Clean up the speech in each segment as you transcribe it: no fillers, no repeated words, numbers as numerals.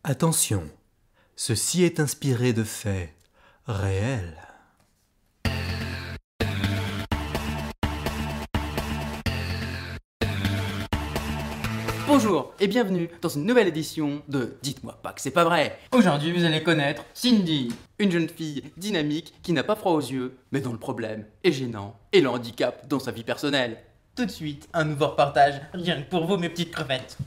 Attention, ceci est inspiré de faits réels. Bonjour et bienvenue dans une nouvelle édition de Dites-moi pas que c'est pas vrai. Aujourd'hui vous allez connaître Cindy, une jeune fille dynamique qui n'a pas froid aux yeux, mais dont le problème est gênant et le handicap dans sa vie personnelle. Tout de suite, un nouveau reportage rien que pour vous mes petites crevettes.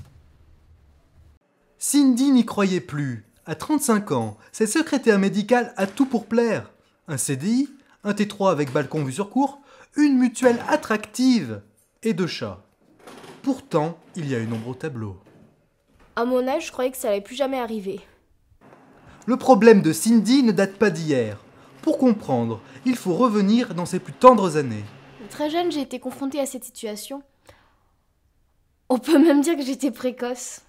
Cindy n'y croyait plus. À 35 ans, cette secrétaire médicale a tout pour plaire. Un CDI, un T3 avec balcon vue sur cour, une mutuelle attractive et 2 chats. Pourtant, il y a une ombre au tableau. À mon âge, je croyais que ça allait plus jamais arriver. Le problème de Cindy ne date pas d'hier. Pour comprendre, il faut revenir dans ses plus tendres années. Très jeune, j'ai été confrontée à cette situation. On peut même dire que j'étais précoce.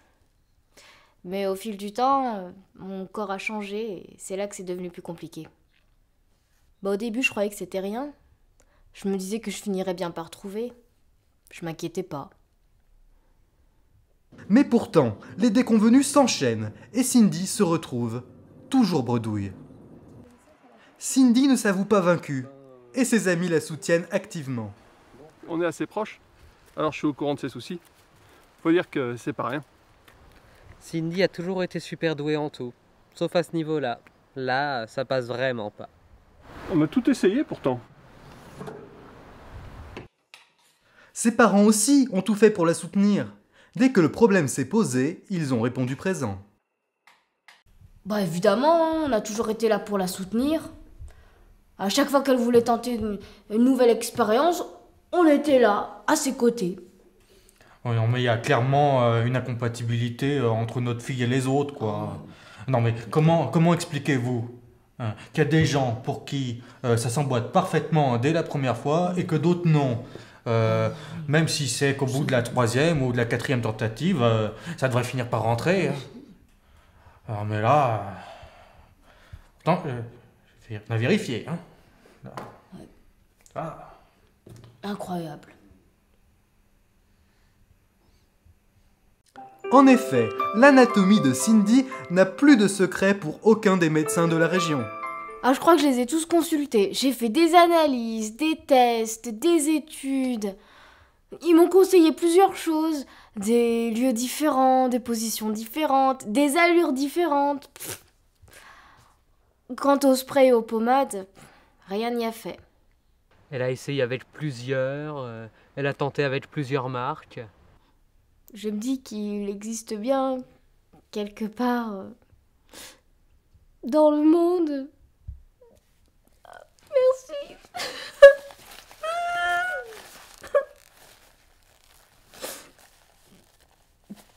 Mais au fil du temps, mon corps a changé et c'est là que c'est devenu plus compliqué. Au début, je croyais que c'était rien. Je me disais que je finirais bien par trouver. Je m'inquiétais pas. Mais pourtant, les déconvenus s'enchaînent et Cindy se retrouve toujours bredouille. Cindy ne s'avoue pas vaincue et ses amis la soutiennent activement. On est assez proches, alors je suis au courant de ses soucis. Faut dire que c'est pas rien. Cindy a toujours été super douée en tout, sauf à ce niveau-là. Là, ça passe vraiment pas. On a tout essayé pourtant. Ses parents aussi ont tout fait pour la soutenir. Dès que le problème s'est posé, ils ont répondu présent. Évidemment, on a toujours été là pour la soutenir. À chaque fois qu'elle voulait tenter une nouvelle expérience, on était là, à ses côtés. Oui, non, mais il y a clairement une incompatibilité entre notre fille et les autres, quoi. Non, mais comment expliquez-vous qu'il y a des gens pour qui ça s'emboîte parfaitement dès la première fois et que d'autres non même si c'est qu'au bout de la 3e ou de la 4e tentative, ça devrait finir par rentrer. Alors, mais là... Pourtant, on a vérifié. Hein. Ouais. Ah. Incroyable. En effet, l'anatomie de Cindy n'a plus de secret pour aucun des médecins de la région. Je crois que je les ai tous consultés. J'ai fait des analyses, des tests, des études. Ils m'ont conseillé plusieurs choses. Des lieux différents, des positions différentes, des allures différentes. Quant au spray et aux pommades, rien n'y a fait. Elle a essayé avec plusieurs, elle a tenté avec plusieurs marques. Je me dis qu'il existe bien, quelque part, dans le monde. Merci.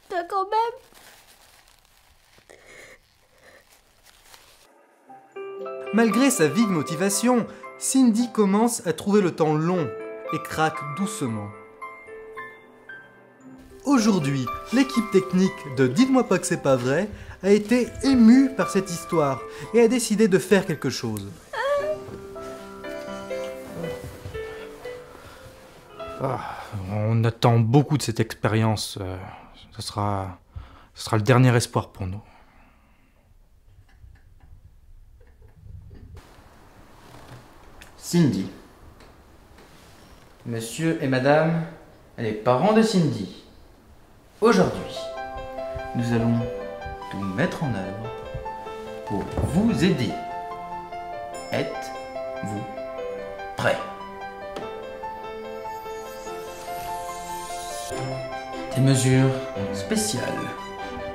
T'as quand même. Malgré sa vive motivation, Cindy commence à trouver le temps long et craque doucement. Aujourd'hui, l'équipe technique de Dites-moi pas que c'est pas vrai a été émue par cette histoire et a décidé de faire quelque chose. On attend beaucoup de cette expérience. Ce sera le dernier espoir pour nous. Cindy. Monsieur et madame, les parents de Cindy. Aujourd'hui, nous allons tout mettre en œuvre pour vous aider. Êtes-vous prêts? Des mesures spéciales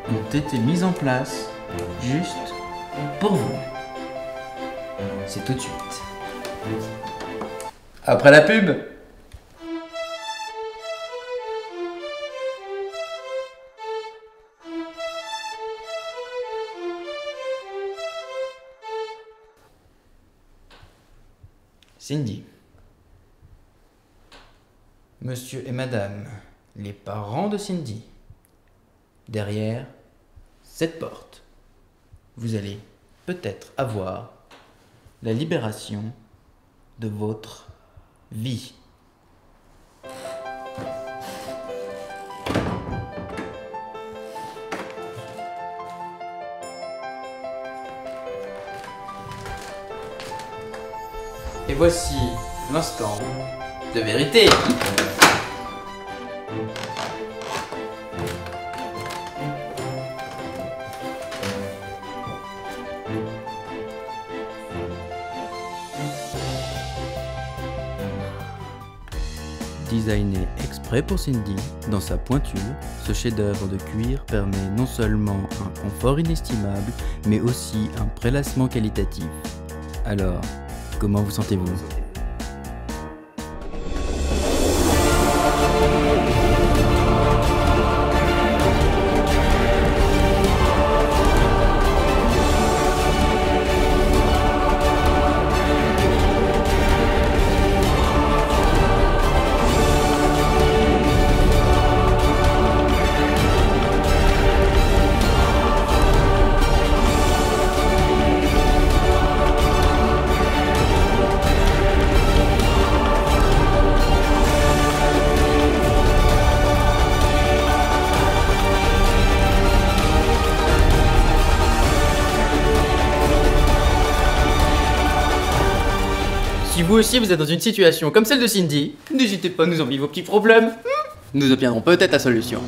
ont été mises en place juste pour vous. C'est tout de suite. Après la pub. Cindy. Monsieur et madame, les parents de Cindy. Derrière cette porte, vous allez peut-être avoir la libération de votre vie. Et voici l'instant de vérité. Designé exprès pour Cindy, dans sa pointure, ce chef-d'œuvre de cuir permet non seulement un confort inestimable, mais aussi un prélassement qualitatif. Alors, comment vous sentez-vous ? Si vous aussi vous êtes dans une situation comme celle de Cindy, n'hésitez pas à nous envoyer vos petits problèmes. Nous obtiendrons peut-être la solution.